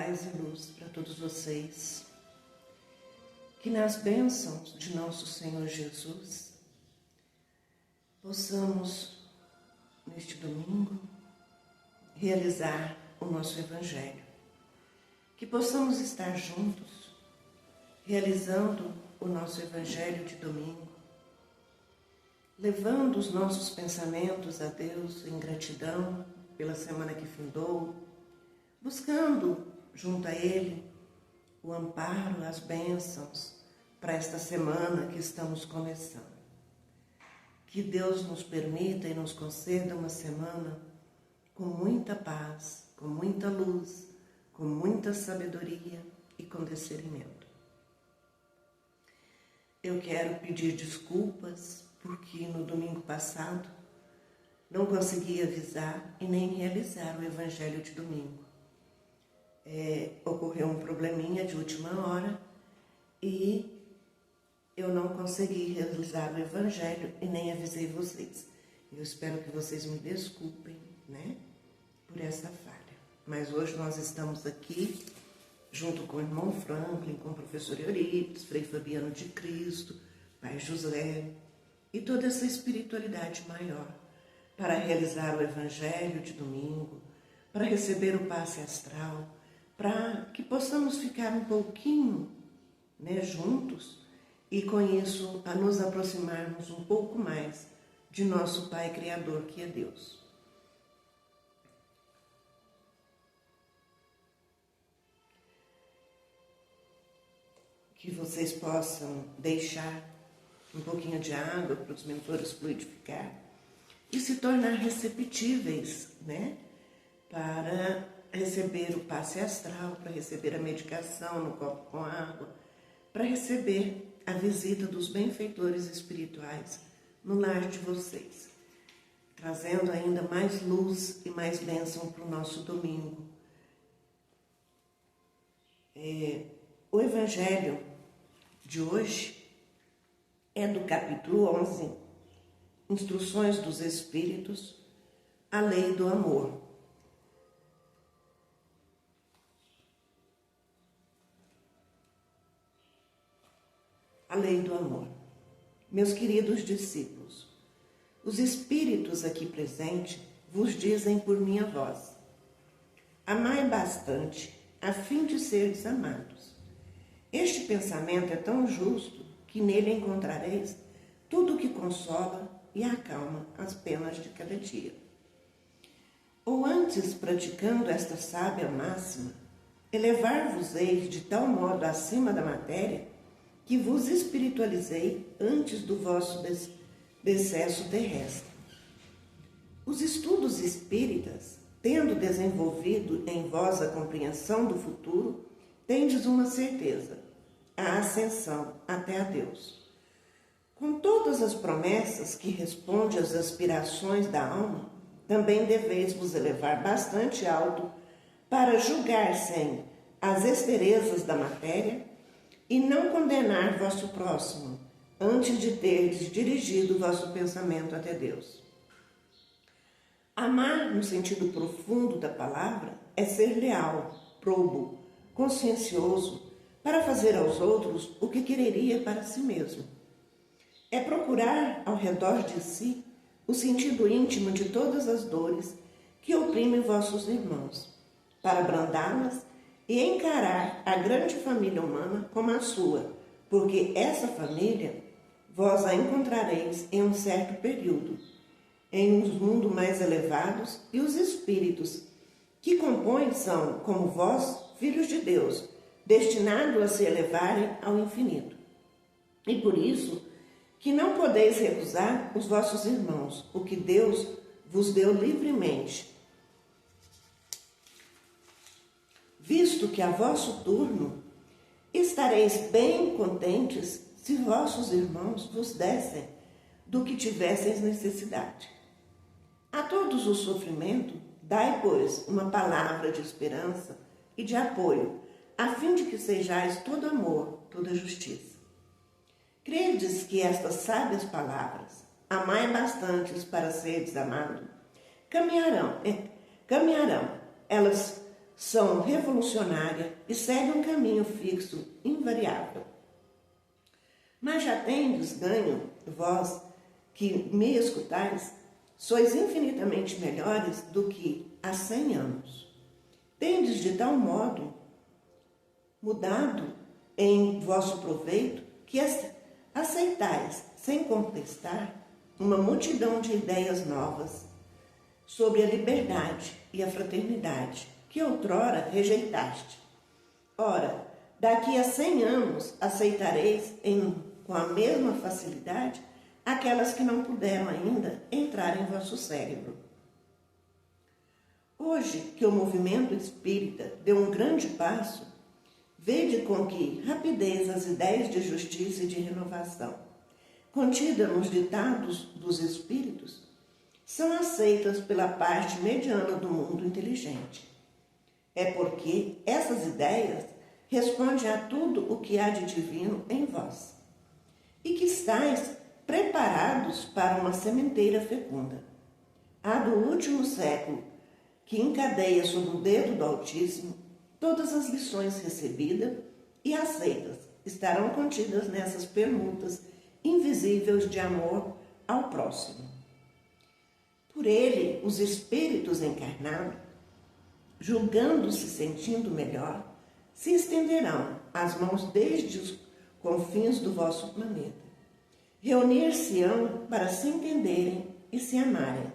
Paz e luz para todos vocês. Que nas bênçãos de nosso Senhor Jesus possamos, neste domingo, realizar o nosso Evangelho. Que possamos estar juntos, realizando o nosso Evangelho de domingo, levando os nossos pensamentos a Deus em gratidão pela semana que findou, buscando junto a Ele o amparo, as bênçãos para esta semana que estamos começando. Que Deus nos permita e nos conceda uma semana com muita paz, com muita luz, com muita sabedoria e com discernimento. Eu quero pedir desculpas porque no domingo passado não consegui avisar e nem realizar o Evangelho de domingo. Ocorreu um probleminha de última hora e eu não consegui realizar o Evangelho e nem avisei vocês. Eu espero que vocês me desculpem, por essa falha. Mas hoje nós estamos aqui, junto com o irmão Franklin, com o professor Euripides, Frei Fabiano de Cristo, Pai José e toda essa espiritualidade maior para realizar o Evangelho de domingo, para receber o passe astral, para que possamos ficar um pouquinho juntos e com isso a nos aproximarmos um pouco mais de nosso Pai Criador, que é Deus. Que vocês possam deixar um pouquinho de água para os mentores fluidificar e se tornar receptíveis, para receber o passe astral, para receber a medicação no copo com água, para receber a visita dos benfeitores espirituais no lar de vocês, trazendo ainda mais luz e mais bênção para o nosso domingo. O Evangelho de hoje é do capítulo 11, Instruções dos Espíritos, a Lei do Amor. A Lei do Amor. Meus queridos discípulos, os Espíritos aqui presentes vos dizem por minha voz: amai bastante, a fim de seres amados. Este pensamento é tão justo que nele encontrareis tudo o que consola e acalma as penas de cada dia. Ou antes, praticando esta sábia máxima, elevar-vos-eis de tal modo acima da matéria que vos espiritualizei antes do vosso decesso terrestre. Os estudos espíritas, tendo desenvolvido em vós a compreensão do futuro, tendes uma certeza, a ascensão até a Deus. Com todas as promessas que responde às aspirações da alma, também deveis vos elevar bastante alto para julgar sem as asperezas da matéria e não condenar vosso próximo antes de terdes dirigido vosso pensamento até Deus. Amar, no sentido profundo da palavra, é ser leal, probo, consciencioso, para fazer aos outros o que quereria para si mesmo. É procurar ao redor de si o sentido íntimo de todas as dores que oprimem vossos irmãos, para abrandá-las e encarar a grande família humana como a sua, porque essa família vós a encontrareis em um certo período, em uns mundos mais elevados, e os espíritos que compõem são, como vós, filhos de Deus, destinados a se elevarem ao infinito. E por isso que não podeis recusar os vossos irmãos, o que Deus vos deu livremente, visto que a vosso turno estareis bem contentes se vossos irmãos vos dessem do que tivesseis necessidade. A todos o sofrimento, dai, pois, uma palavra de esperança e de apoio, a fim de que sejais todo amor, toda justiça. Credes que estas sábias palavras, amai bastantes para seres amados, caminharão. Elas são revolucionária e seguem um caminho fixo, invariável. Mas já tendes ganho, vós que me escutais, sois infinitamente melhores do que há 100 anos. Tendes de tal modo mudado em vosso proveito que aceitais, sem contestar, uma multidão de ideias novas sobre a liberdade e a fraternidade, que outrora rejeitaste. Ora, daqui a 100 anos aceitareis com a mesma facilidade aquelas que não puderam ainda entrar em vosso cérebro. Hoje que o movimento espírita deu um grande passo, vede com que rapidez as ideias de justiça e de renovação, contidas nos ditados dos espíritos, são aceitas pela parte mediana do mundo inteligente. É porque essas ideias respondem a tudo o que há de divino em vós, e que estáis preparados para uma sementeira fecunda. A do último século, que encadeia sob o dedo do Altíssimo todas as lições recebidas e aceitas, estarão contidas nessas permutas invisíveis de amor ao próximo. Por ele, os espíritos encarnados, julgando-se sentindo melhor, se estenderão as mãos desde os confins do vosso planeta. Reunir-se-ão para se entenderem e se amarem,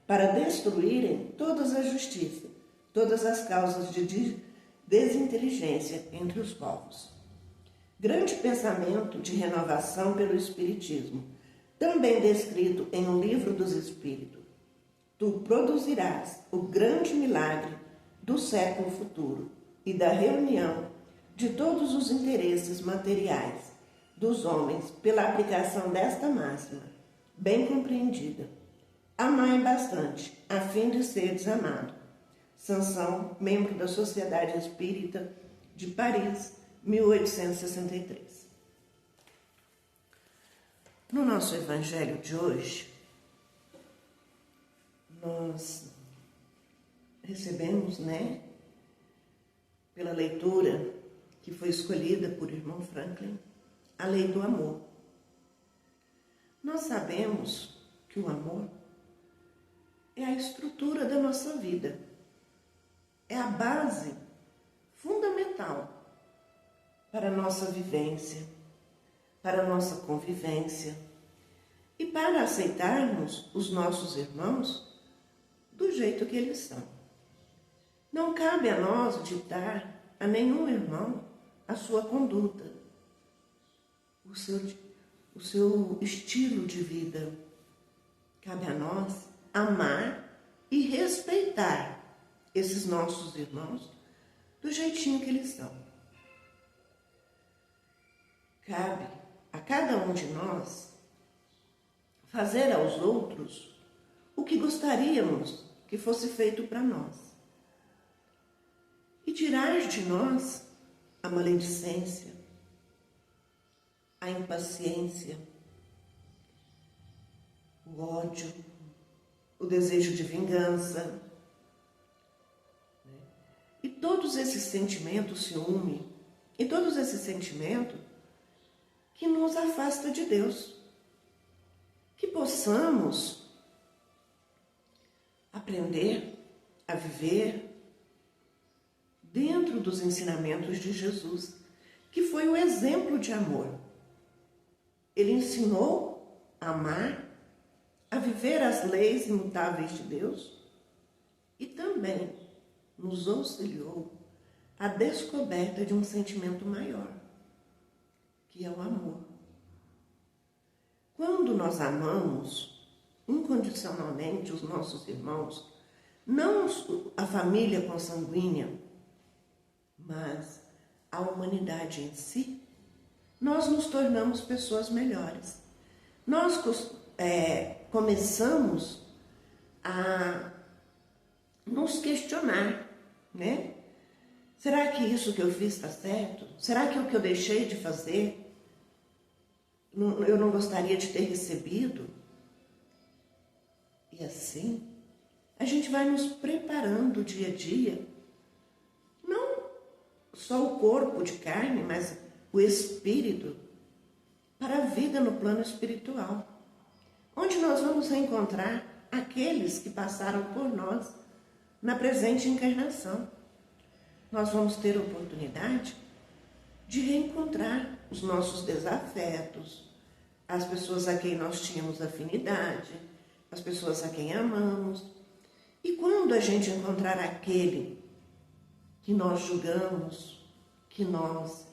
para destruírem todas as justiças, todas as causas de desinteligência entre os povos. Grande pensamento de renovação pelo Espiritismo, também descrito em Um Livro dos Espíritos. Tu produzirás o grande milagre do século futuro e da reunião de todos os interesses materiais dos homens pela aplicação desta máxima, bem compreendida. Amai bastante, a fim de seres amado. Sansão, membro da Sociedade Espírita de Paris, 1863. No nosso evangelho de hoje, nós recebemos, pela leitura que foi escolhida por irmão Franklin, a lei do amor. Nós sabemos que o amor é a estrutura da nossa vida, é a base fundamental para a nossa vivência, para a nossa convivência e para aceitarmos os nossos irmãos do jeito que eles são. Não cabe a nós ditar a nenhum irmão a sua conduta, o seu estilo de vida. Cabe a nós amar e respeitar esses nossos irmãos do jeitinho que eles são. Cabe a cada um de nós fazer aos outros o que gostaríamos que fosse feito para nós. E tirar de nós a maledicência, a impaciência, o ódio, o desejo de vingança, e todos esses sentimentos, ciúme, e todos esses sentimentos que nos afasta de Deus. Que possamos aprender a viver dentro dos ensinamentos de Jesus, que foi o exemplo de amor. Ele ensinou a amar, a viver as leis imutáveis de Deus e também nos auxiliou à descoberta de um sentimento maior, que é o amor. Quando nós amamos incondicionalmente os nossos irmãos, não a família consanguínea, mas a humanidade em si, nós nos tornamos pessoas melhores. Nós começamos a nos questionar, Será que isso que eu fiz está certo? Será que o que eu deixei de fazer eu não gostaria de ter recebido? E assim, a gente vai nos preparando dia a dia só o corpo de carne, mas o espírito para a vida no plano espiritual, onde nós vamos reencontrar aqueles que passaram por nós na presente encarnação. Nós vamos ter oportunidade de reencontrar os nossos desafetos, as pessoas a quem nós tínhamos afinidade, as pessoas a quem amamos. E quando a gente encontrar aquele que nós julgamos, que nós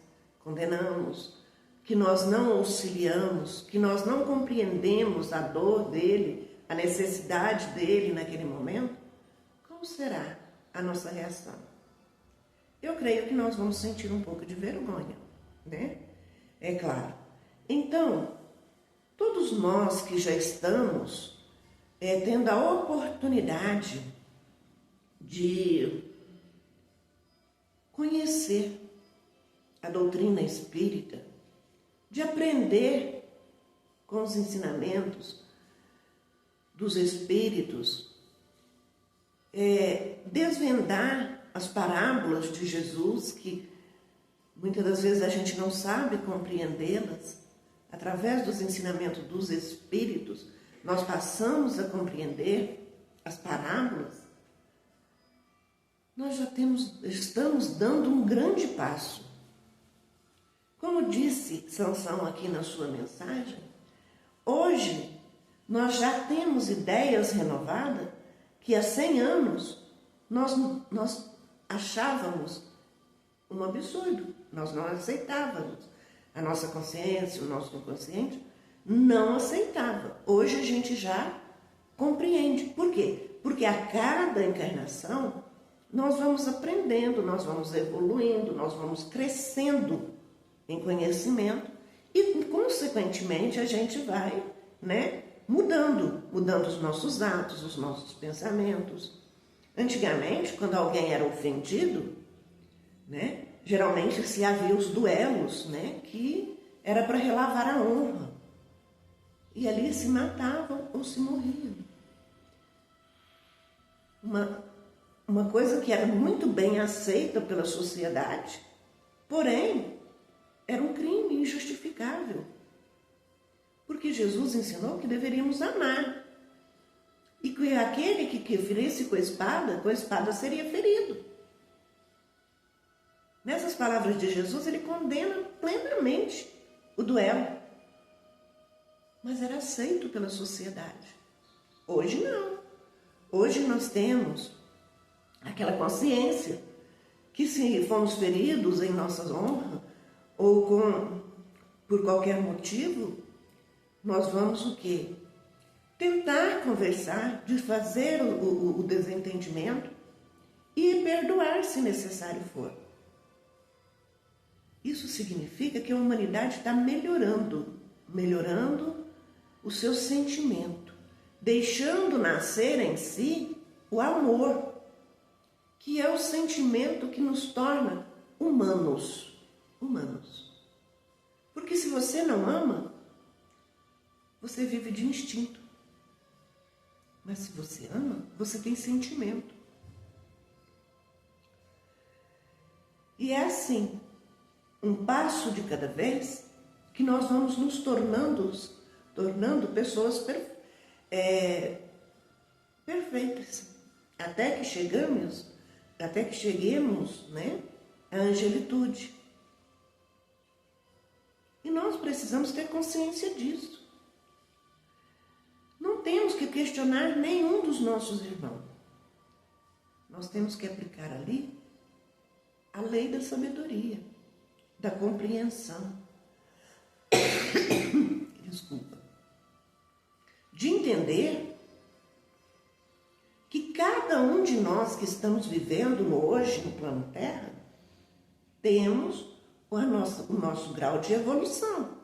condenamos, que nós não auxiliamos, que nós não compreendemos a dor dele, a necessidade dele naquele momento, qual será a nossa reação? Eu creio que nós vamos sentir um pouco de vergonha, né? É claro. Então, todos nós que já estamos tendo a oportunidade de conhecer a doutrina espírita, de aprender com os ensinamentos dos espíritos, desvendar as parábolas de Jesus, que muitas das vezes a gente não sabe compreendê-las. Através dos ensinamentos dos espíritos, nós passamos a compreender as parábolas. Nós já estamos dando um grande passo. Como disse Sansão aqui na sua mensagem, hoje nós já temos ideias renovadas que há 100 anos nós achávamos um absurdo, nós não aceitávamos. A nossa consciência, o nosso inconsciente não aceitava. Hoje a gente já compreende. Por quê? Porque a cada encarnação nós vamos aprendendo, nós vamos evoluindo, nós vamos crescendo em conhecimento e, consequentemente, a gente vai, mudando os nossos atos, os nossos pensamentos. Antigamente, quando alguém era ofendido, geralmente se havia os duelos, que era para relavar a honra. E ali se matavam ou se morriam. Uma coisa que era muito bem aceita pela sociedade, porém, era um crime injustificável. Porque Jesus ensinou que deveríamos amar. E que aquele que ferisse com a espada seria ferido. Nessas palavras de Jesus, ele condena plenamente o duelo. Mas era aceito pela sociedade. Hoje não. Hoje nós temos aquela consciência que se fomos feridos em nossa honra ou por qualquer motivo, nós vamos o quê? Tentar conversar, desfazer o desentendimento e perdoar se necessário for. Isso significa que a humanidade está melhorando o seu sentimento, deixando nascer em si o amor, que é o sentimento que nos torna humanos. Porque se você não ama, você vive de instinto. Mas se você ama, você tem sentimento. E é assim, um passo de cada vez, que nós vamos nos tornando pessoas perfeitas, até que cheguemos, à angelitude. E nós precisamos ter consciência disso. Não temos que questionar nenhum dos nossos irmãos. Nós temos que aplicar ali a lei da sabedoria, da compreensão. Desculpa. De entender que cada um de nós que estamos vivendo hoje no plano Terra, temos o nosso grau de evolução.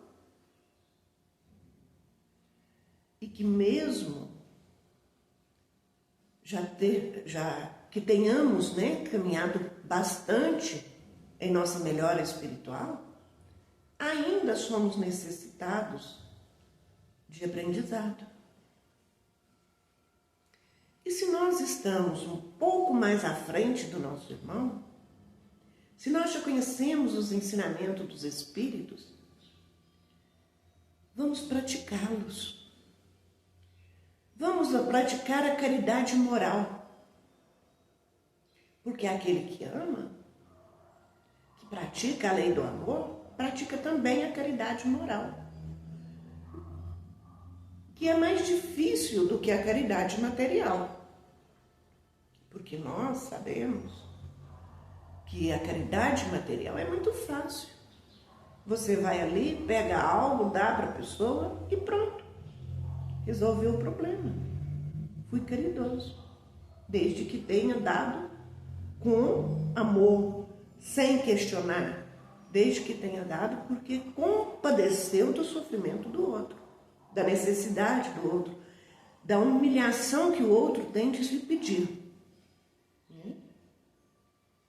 E que mesmo que tenhamos caminhado bastante em nossa melhora espiritual, ainda somos necessitados de aprendizado. E se nós estamos um pouco mais à frente do nosso irmão, se nós já conhecemos os ensinamentos dos Espíritos, vamos praticá-los. Vamos praticar a caridade moral. Porque aquele que ama, que pratica a lei do amor, pratica também a caridade moral. Que é mais difícil do que a caridade material. Porque nós sabemos que a caridade material é muito fácil. Você vai ali, pega algo, dá para a pessoa e pronto. Resolveu o problema. Fui caridoso. Desde que tenha dado com amor, sem questionar. Desde que tenha dado porque compadeceu do sofrimento do outro, da necessidade do outro, da humilhação que o outro tem de lhe pedir.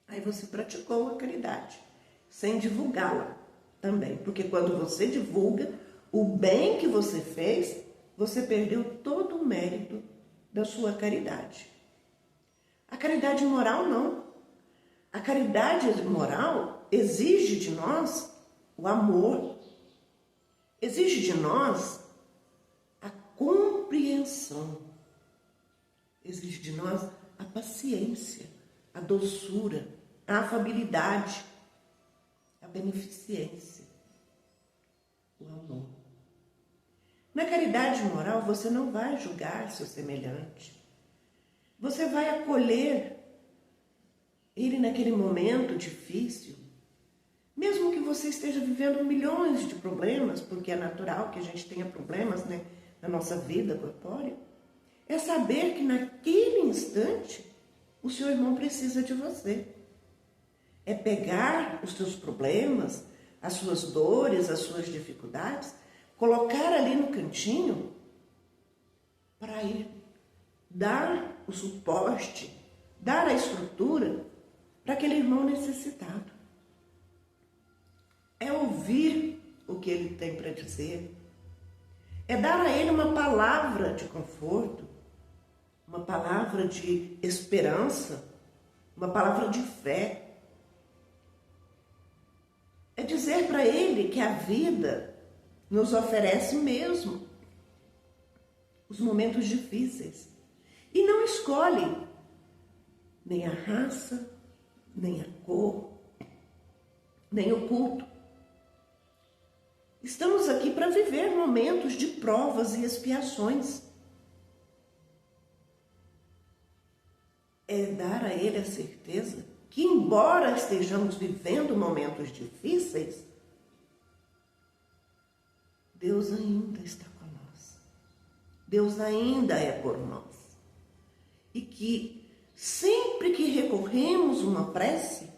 Aí você praticou a caridade, sem divulgá-la também. Porque quando você divulga o bem que você fez, você perdeu todo o mérito da sua caridade. A caridade moral não. A caridade moral exige de nós o amor, exige de nós a compreensão, exige de nós a paciência, a doçura, a afabilidade, a beneficência, o amor. Na caridade moral, você não vai julgar seu semelhante. Você vai acolher ele naquele momento difícil, mesmo que você esteja vivendo milhões de problemas, porque é natural que a gente tenha problemas, né, na nossa vida corpórea. É saber que naquele instante o seu irmão precisa de você. É pegar os seus problemas, as suas dores, as suas dificuldades, colocar ali no cantinho para ir dar o suporte, dar a estrutura para aquele irmão necessitado. É ouvir o que ele tem para dizer. É dar a ele uma palavra de conforto, uma palavra de esperança, uma palavra de fé. É dizer para ele que a vida nos oferece mesmo os momentos difíceis. E não escolhe nem a raça, nem a cor, nem o culto. Estamos aqui para viver momentos de provas e expiações. É dar a ele a certeza que, embora estejamos vivendo momentos difíceis, Deus ainda está conosco. Deus ainda é por nós. E que sempre que recorremos uma prece,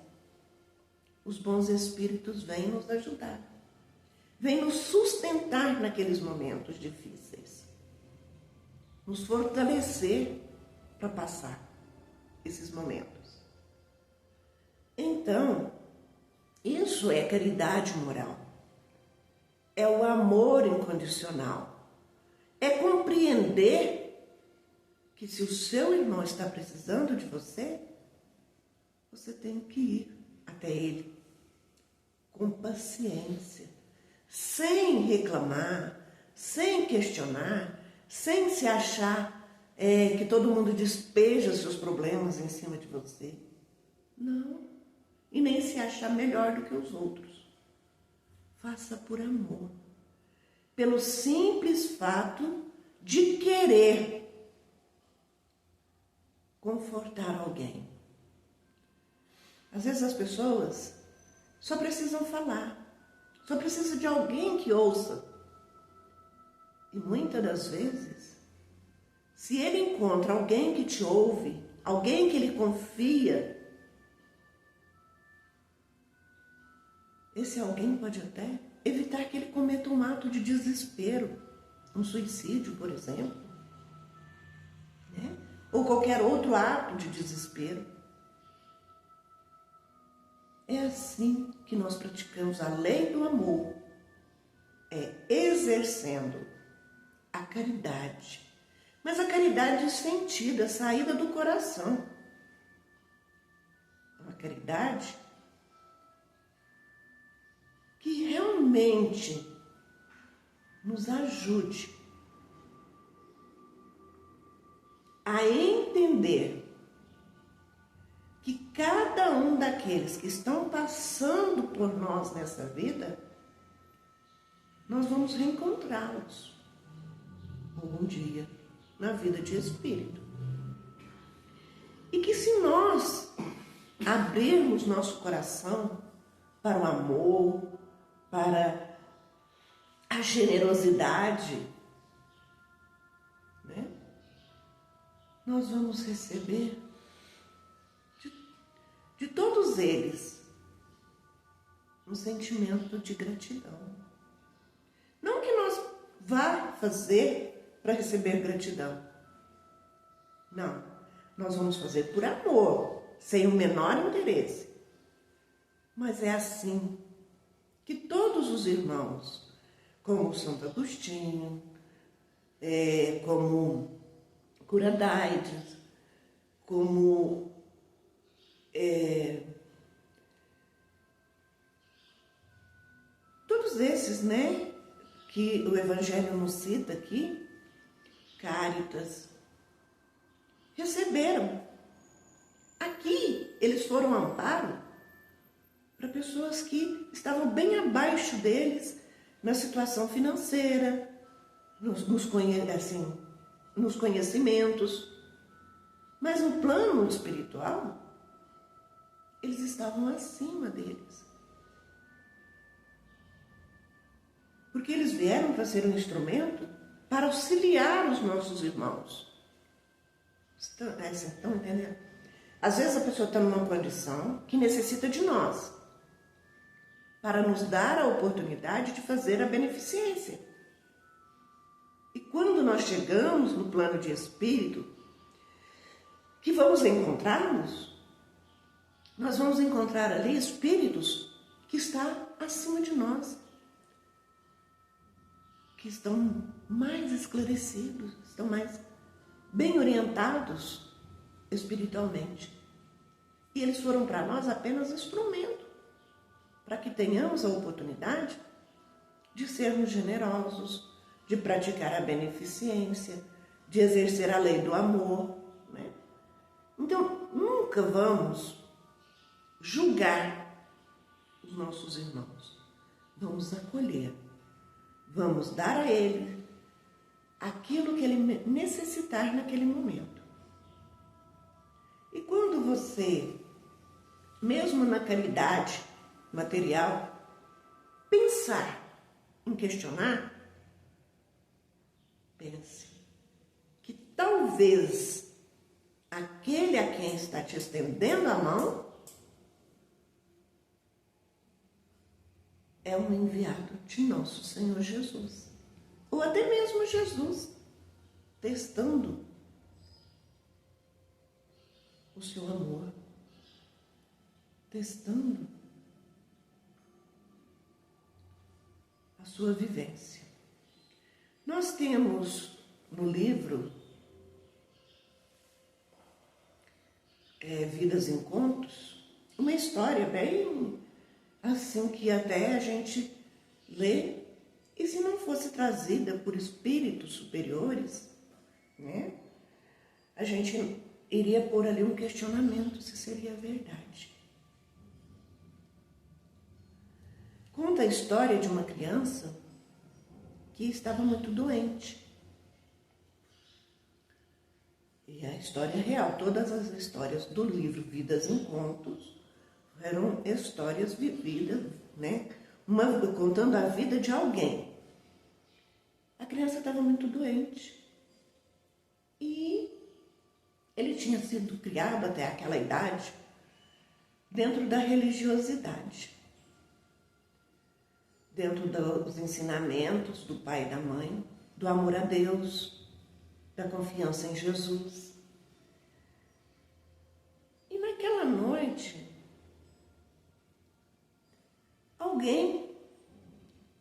os bons espíritos vêm nos ajudar. Vêm nos sustentar naqueles momentos difíceis. Nos fortalecer para passar esses momentos. Então, isso é caridade moral. É o amor incondicional. É compreender que se o seu irmão está precisando de você, você tem que ir até ele com paciência, sem reclamar, sem questionar, sem se achar que todo mundo despeja seus problemas em cima de você. Não. E nem se achar melhor do que os outros. Faça por amor. Pelo simples fato de querer confortar alguém. Às vezes as pessoas só precisam falar. Só precisa de alguém que ouça. E muitas das vezes, se ele encontra alguém que te ouve, alguém que ele confia, esse alguém pode até evitar que ele cometa um ato de desespero, um suicídio, por exemplo, né? Ou qualquer outro ato de desespero. É assim que nós praticamos a lei do amor, exercendo a caridade, mas a caridade sentida, saída do coração. A caridade que realmente nos ajude a entender que cada um daqueles que estão passando por nós nessa vida, nós vamos reencontrá-los algum dia na vida de espírito. E que se nós abrirmos nosso coração para o amor, para a generosidade, né? Nós vamos receber de todos eles um sentimento de gratidão. Não que nós vá fazer para receber gratidão. Não, nós vamos fazer por amor, sem o menor interesse. Mas é assim que todos os irmãos, como Santo Agostinho, como Curadaides, como todos esses, né, que o Evangelho nos cita aqui, Cáritas, receberam. Aqui eles foram amparo para pessoas que estavam bem abaixo deles na situação financeira, nos conhecimentos. Mas no plano espiritual, eles estavam acima deles. Porque eles vieram para ser um instrumento para auxiliar os nossos irmãos. Estão entendendo? Às vezes a pessoa está numa condição que necessita de nós para nos dar a oportunidade de fazer a beneficência. E quando nós chegamos no plano de espírito, que vamos encontrá-los, nós vamos encontrar ali espíritos que estão acima de nós, que estão mais esclarecidos, estão mais bem orientados espiritualmente. E eles foram para nós apenas instrumento, para que tenhamos a oportunidade de sermos generosos, de praticar a beneficência, de exercer a lei do amor, né? Então, nunca vamos julgar os nossos irmãos. Vamos acolher, vamos dar a ele aquilo que ele necessitar naquele momento. E quando você, mesmo na caridade material, pensar em questionar, pense que talvez aquele a quem está te estendendo a mão é um enviado de nosso Senhor Jesus. Ou até mesmo Jesus, testando o seu amor, testando a sua vivência. Nós temos no livro Vidas em Contos uma história bem assim que até a gente lê, e se não fosse trazida por espíritos superiores, né, a gente iria pôr ali um questionamento se seria verdade. Conta a história de uma criança que estava muito doente. E a história é real, todas as histórias do livro Vidas em Contos eram histórias vividas, né? Contando a vida de alguém. A criança estava muito doente. E ele tinha sido criado até aquela idade dentro da religiosidade, dentro dos ensinamentos do pai e da mãe, do amor a Deus, da confiança em Jesus. E naquela noite, alguém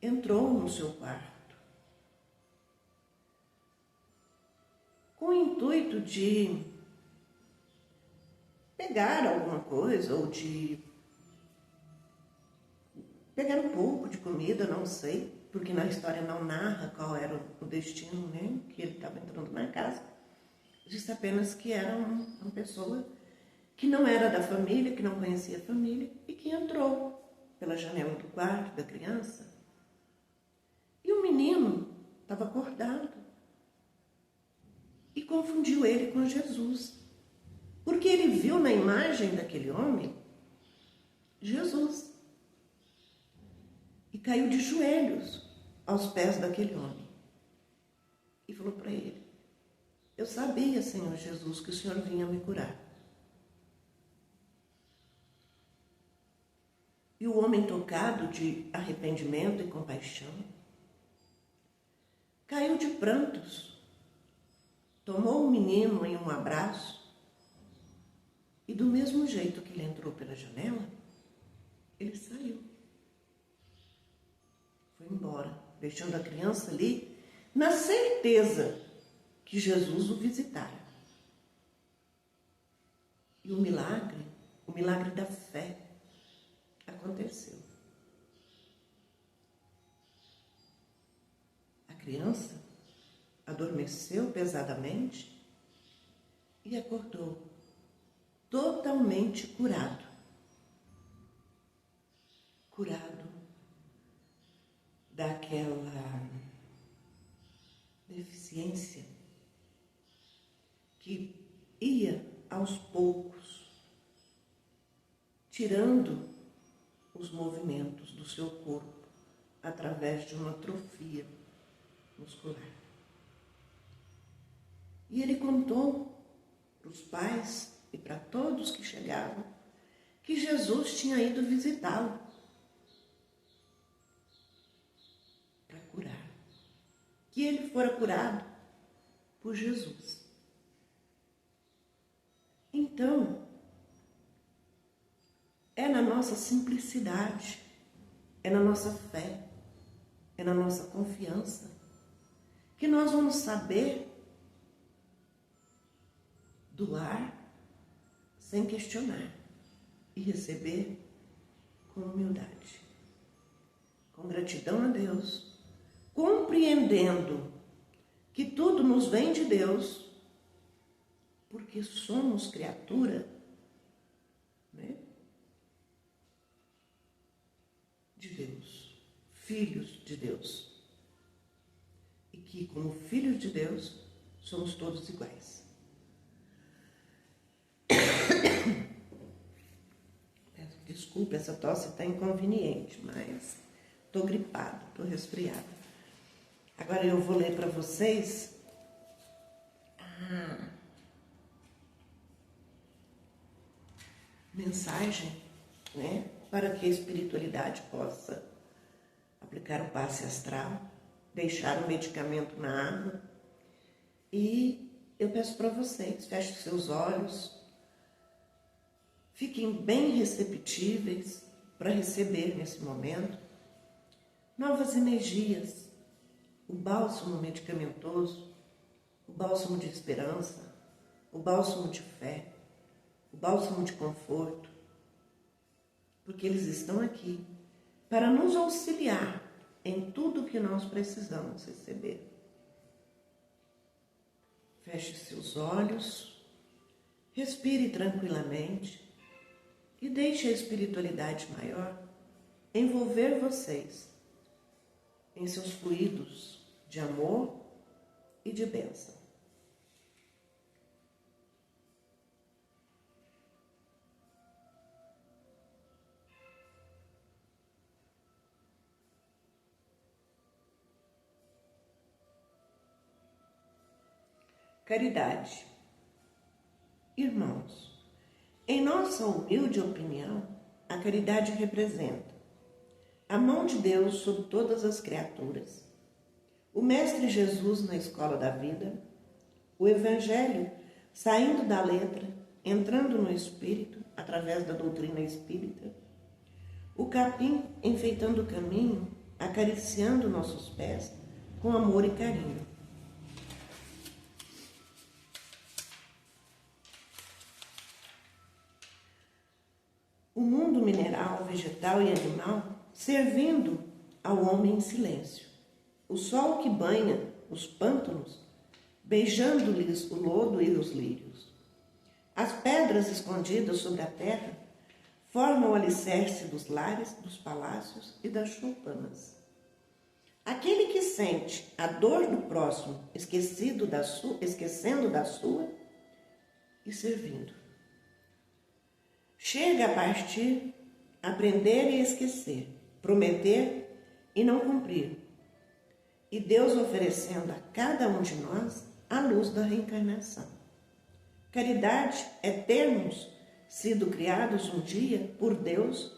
entrou no seu quarto com o intuito de pegar alguma coisa ou de pegaram um pouco de comida, não sei, porque na história não narra qual era o destino, né? Que ele estava entrando na casa. Diz apenas que era uma pessoa que não era da família, que não conhecia a família e que entrou pela janela do quarto da criança. E o menino estava acordado e confundiu ele com Jesus, porque ele viu na imagem daquele homem Jesus e caiu de joelhos aos pés daquele homem e falou para ele: eu sabia, Senhor Jesus, que o Senhor vinha me curar. E o homem, tocado de arrependimento e compaixão, caiu de prantos, tomou o menino em um abraço e, do mesmo jeito que ele entrou pela janela, ele saiu. Foi embora, deixando a criança ali, na certeza que Jesus o visitara. E o milagre da fé, aconteceu. A criança adormeceu pesadamente e acordou totalmente curado. Curado daquela deficiência que ia aos poucos tirando os movimentos do seu corpo através de uma atrofia muscular. E ele contou para os pais e para todos que chegavam que Jesus tinha ido visitá-lo para curar, que ele fora curado por Jesus. Então, é na nossa simplicidade, é na nossa fé, é na nossa confiança que nós vamos saber doar sem questionar e receber com humildade, com gratidão a Deus, compreendendo que tudo nos vem de Deus, porque somos criatura, né, de Deus, filhos de Deus. E que, como filhos de Deus, somos todos iguais. Desculpa, essa tosse está inconveniente, mas estou gripada, estou resfriada. Agora eu vou ler para vocês a mensagem, né, para que a espiritualidade possa aplicar o passe astral, deixar o medicamento na água. E eu peço para vocês, fechem seus olhos, fiquem bem receptíveis para receber nesse momento novas energias, o bálsamo medicamentoso, o bálsamo de esperança, o bálsamo de fé, o bálsamo de conforto, porque eles estão aqui para nos auxiliar em tudo que nós precisamos receber. Feche seus olhos, respire tranquilamente e deixe a espiritualidade maior envolver vocês em seus fluidos de amor e de bênção. Caridade. Irmãos, em nossa humilde opinião, a caridade representa a mão de Deus sobre todas as criaturas, o Mestre Jesus na escola da vida, o Evangelho saindo da letra, entrando no espírito através da doutrina espírita, o capim enfeitando o caminho, acariciando nossos pés com amor e carinho. O mundo mineral, vegetal e animal servindo ao homem em silêncio. O sol que banha os pântanos, beijando-lhes o lodo e os lírios. As pedras escondidas sobre a terra formam o alicerce dos lares, dos palácios e das choupanas. Aquele que sente a dor do próximo, esquecendo da sua e servindo. Chega a partir, aprender e esquecer, prometer e não cumprir. E Deus oferecendo a cada um de nós a luz da reencarnação. Caridade é termos sido criados um dia por Deus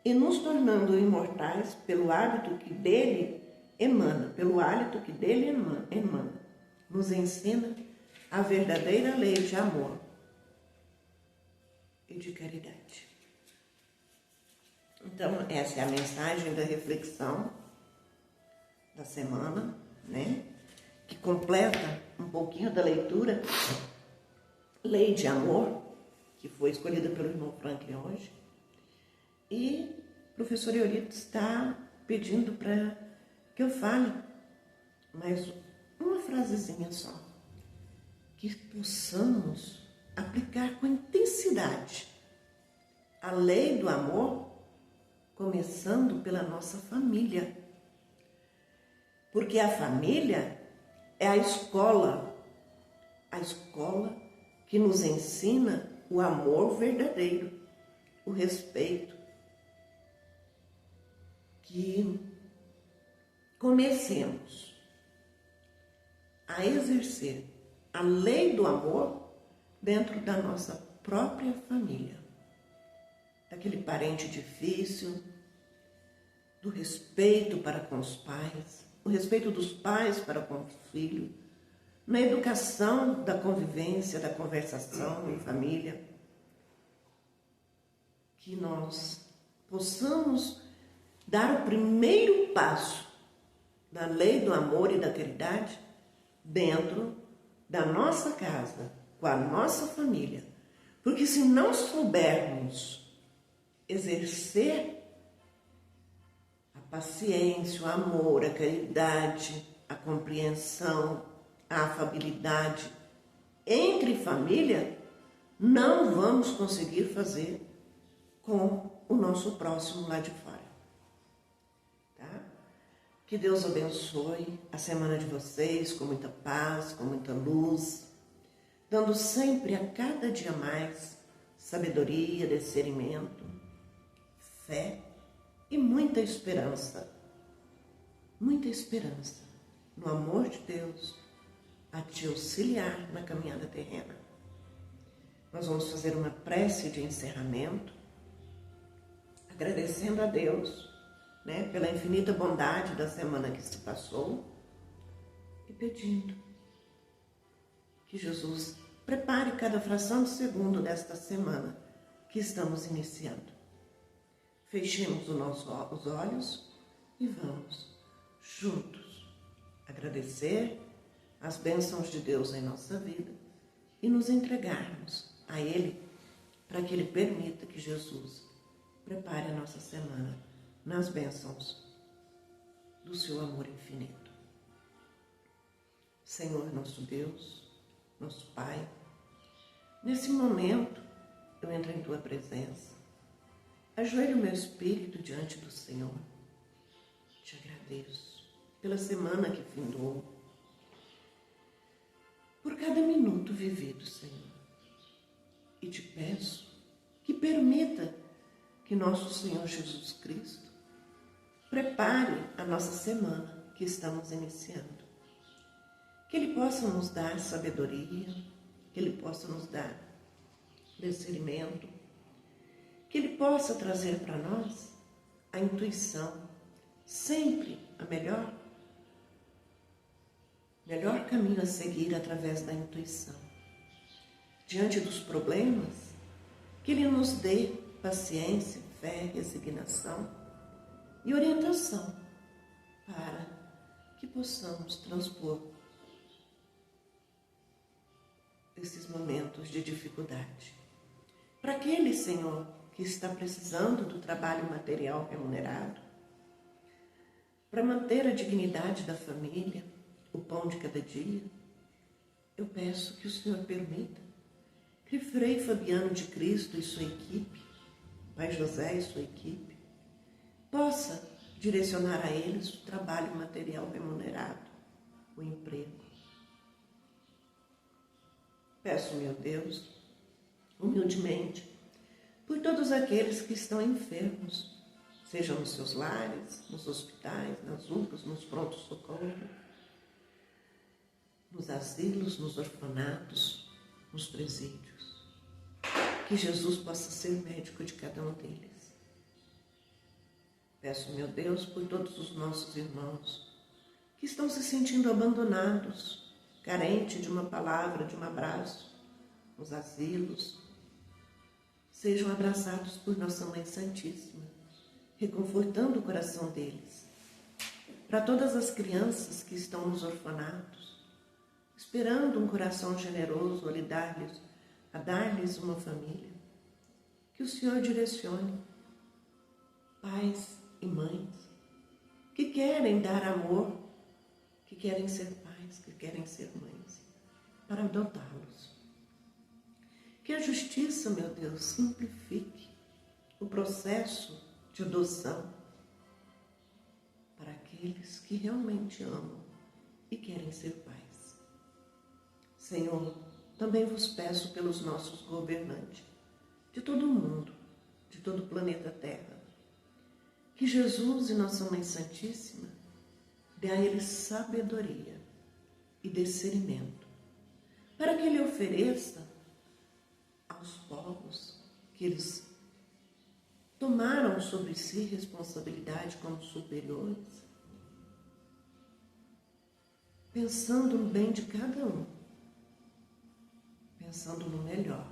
e nos tornando imortais pelo hábito que dele emana, nos ensina a verdadeira lei de amor e de caridade. Então, essa é a mensagem da reflexão da semana, né? Que completa um pouquinho da leitura Lei de Amor, que foi escolhida pelo irmão Franklin hoje. E o professor Eulito está pedindo para que eu fale mais uma frasezinha só, que possamos aplicar com intensidade a lei do amor, começando pela nossa família. Porque a família é a escola que nos ensina o amor verdadeiro, o respeito. Que comecemos a exercer a lei do amor dentro da nossa própria família. Daquele parente difícil, do respeito para com os pais, o respeito dos pais para com o filho, na educação da convivência, da conversação em família, que nós possamos dar o primeiro passo da lei do amor e da caridade dentro da nossa casa, com a nossa família. Porque se não soubermos exercer a paciência, o amor, a caridade, a compreensão, a afabilidade entre família, não vamos conseguir fazer com o nosso próximo lá de fora. Tá? Que Deus abençoe a semana de vocês com muita paz, com muita luz, dando sempre a cada dia mais sabedoria, discernimento, fé e muita esperança no amor de Deus a te auxiliar na caminhada terrena. Nós vamos fazer uma prece de encerramento, agradecendo a Deus, né, pela infinita bondade da semana que se passou e pedindo que Jesus prepare cada fração de segundo desta semana que estamos iniciando. Fechemos os olhos e vamos juntos agradecer as bênçãos de Deus em nossa vida e nos entregarmos a Ele para que Ele permita que Jesus prepare a nossa semana nas bênçãos do seu amor infinito. Senhor nosso Deus, nosso Pai, nesse momento eu entro em Tua presença, ajoelho meu espírito diante do Senhor, te agradeço pela semana que findou, por cada minuto vivido, Senhor, e te peço que permita que nosso Senhor Jesus Cristo prepare a nossa semana que estamos iniciando. Que Ele possa nos dar sabedoria, que Ele possa nos dar discernimento, que Ele possa trazer para nós a intuição, sempre a melhor caminho a seguir através da intuição. Diante dos problemas, que Ele nos dê paciência, fé, resignação e orientação para que possamos transpor esses momentos de dificuldade. Para aquele, Senhor, que está precisando do trabalho material remunerado, para manter a dignidade da família, o pão de cada dia, eu peço que o Senhor permita que Frei Fabiano de Cristo e sua equipe, Pai José e sua equipe, possa direcionar a eles o trabalho material remunerado, o emprego. Peço, meu Deus, humildemente, por todos aqueles que estão enfermos, sejam nos seus lares, nos hospitais, nas UPAs, nos prontos-socorro, nos asilos, nos orfanatos, nos presídios. Que Jesus possa ser médico de cada um deles. Peço, meu Deus, por todos os nossos irmãos que estão se sentindo abandonados, carentes de uma palavra, de um abraço, nos asilos. Sejam abraçados por Nossa Mãe Santíssima, reconfortando o coração deles. Para todas as crianças que estão nos orfanatos, esperando um coração generoso a dar-lhes uma família, que o Senhor direcione pais e mães que querem dar amor, que querem ser pais, que querem ser mães, para adotá-los. Que a justiça, meu Deus, simplifique o processo de adoção para aqueles que realmente amam e querem ser pais. Senhor, também vos peço pelos nossos governantes, de todo o mundo, de todo o planeta Terra, que Jesus e Nossa Mãe Santíssima dê a eles sabedoria e discernimento, para que Ele ofereça aos povos que eles tomaram sobre si responsabilidade como superiores, pensando no bem de cada um, pensando no melhor,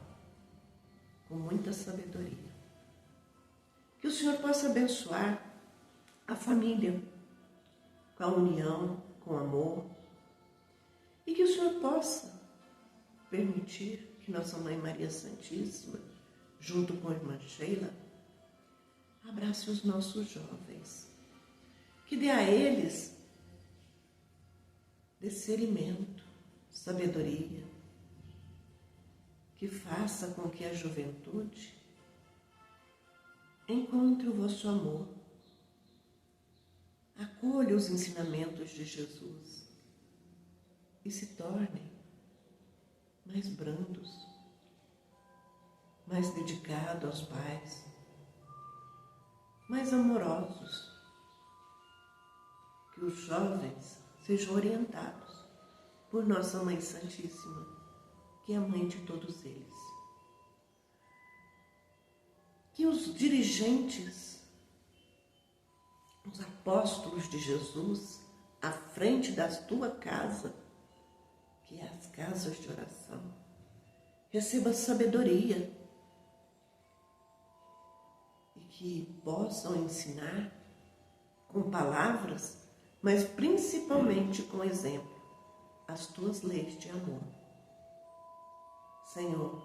com muita sabedoria. Que o Senhor possa abençoar a família com a união, com amor, e que o Senhor possa permitir que Nossa Mãe Maria Santíssima, junto com a irmã Sheila, abrace os nossos jovens, que dê a eles discernimento, sabedoria, que faça com que a juventude encontre o vosso amor, acolha os ensinamentos de Jesus e se tornem mais brandos, mais dedicados aos pais, mais amorosos. Que os jovens sejam orientados por Nossa Mãe Santíssima, que é a mãe de todos eles. Que os dirigentes, os apóstolos de Jesus, à frente da tua casa, que é as casas de oração, receba sabedoria e que possam ensinar com palavras, mas principalmente com exemplo, as tuas leis de amor. Senhor,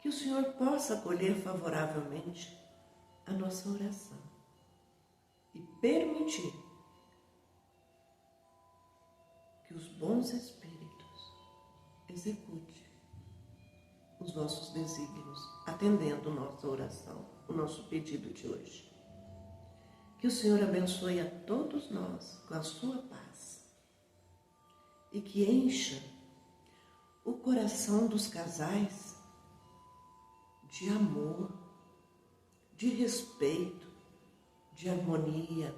que o Senhor possa acolher favoravelmente a nossa oração e permitir que os bons espíritos execute os nossos desígnios, atendendo nossa oração, o nosso pedido de hoje. Que o Senhor abençoe a todos nós com a sua paz e que encha o coração dos casais de amor, de respeito, de harmonia,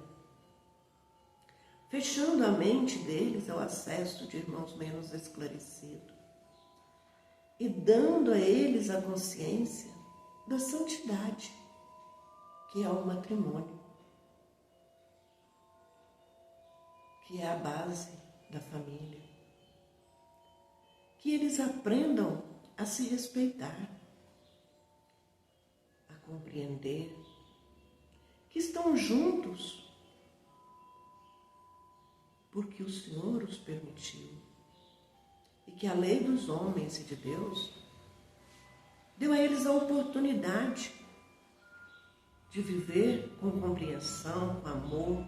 fechando a mente deles ao acesso de irmãos menos esclarecidos e dando a eles a consciência da santidade, que é o matrimônio, que é a base da família. Que eles aprendam a se respeitar, a compreender que estão juntos porque o Senhor os permitiu e que a lei dos homens e de Deus deu a eles a oportunidade de viver com compreensão, com amor,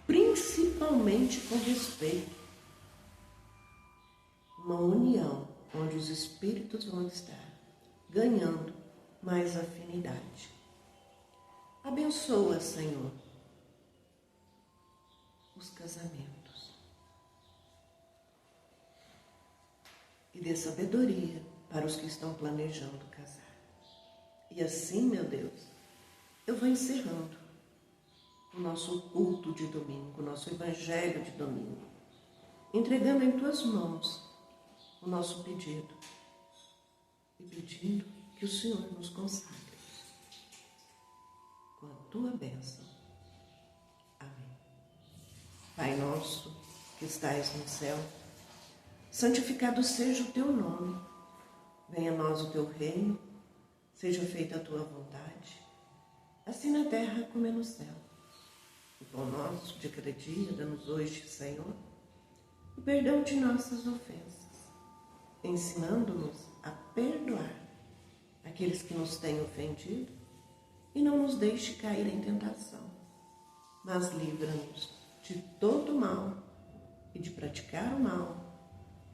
principalmente com respeito. Uma união onde os espíritos vão estar ganhando mais afinidade. Abençoa, Senhor, os casamentos e dê sabedoria para os que estão planejando casar. E assim, meu Deus, eu vou encerrando o nosso culto de domingo, o nosso evangelho de domingo, entregando em tuas mãos o nosso pedido e pedindo que o Senhor nos consagre com a tua bênção. Amém. Pai nosso que estais no céu, santificado seja o teu nome. Venha a nós o teu reino, seja feita a tua vontade, assim na terra como é no céu. O pão nosso de cada dia dá-nos hoje, Senhor, o perdão de nossas ofensas, ensinando-nos a perdoar aqueles que nos têm ofendido, e não nos deixe cair em tentação, mas livra-nos de todo mal e de praticar o mal,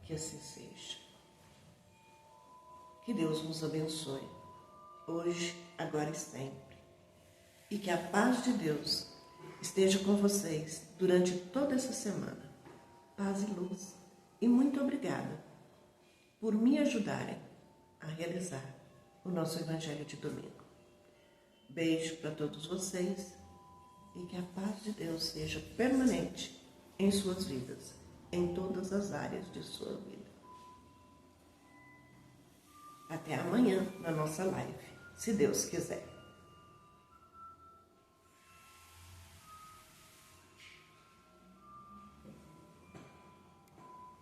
que assim seja. Que Deus nos abençoe, hoje, agora e sempre, e que a paz de Deus esteja com vocês durante toda essa semana. Paz e luz, e muito obrigada por me ajudarem a realizar o nosso Evangelho de domingo. Beijo para todos vocês e que a paz de Deus seja permanente em suas vidas, em todas as áreas de sua vida. Até amanhã na nossa live, se Deus quiser.